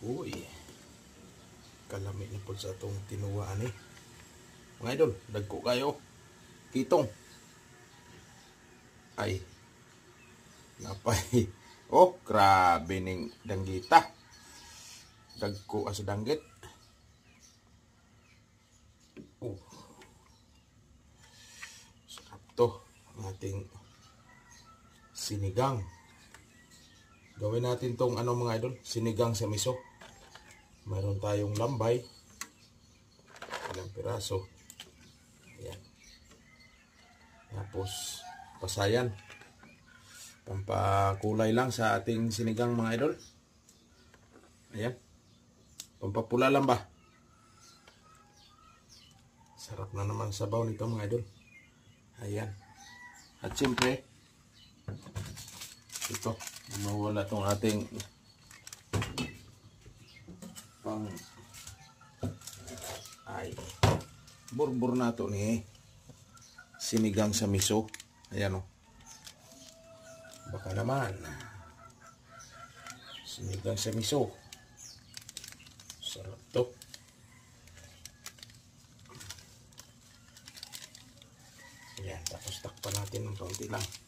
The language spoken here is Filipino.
Uy, kalami na po sa itong tinuwaan mga idol, dagko kayo kitong ay napay. Oh, grabe ning danggita, dagko as danggit. Oh, sarap to ang ating sinigang. Gawin natin tong mga idol, sinigang sa miso. Mayroon tayong lambay, ilang piraso. Ayan. Tapos pasayan, pampakulay lang sa ating sinigang mga idol. Ayan, pampapula lang ba. Sarap na naman sabaw nito mga idol. Ayan. At siyempre ito, mawala tong ating pang ay burbur na to ni sinigang sa miso. Ayan o, baka naman sinigang sa miso, sarap to. Ayan, tapos takpan natin ng kaunti lang.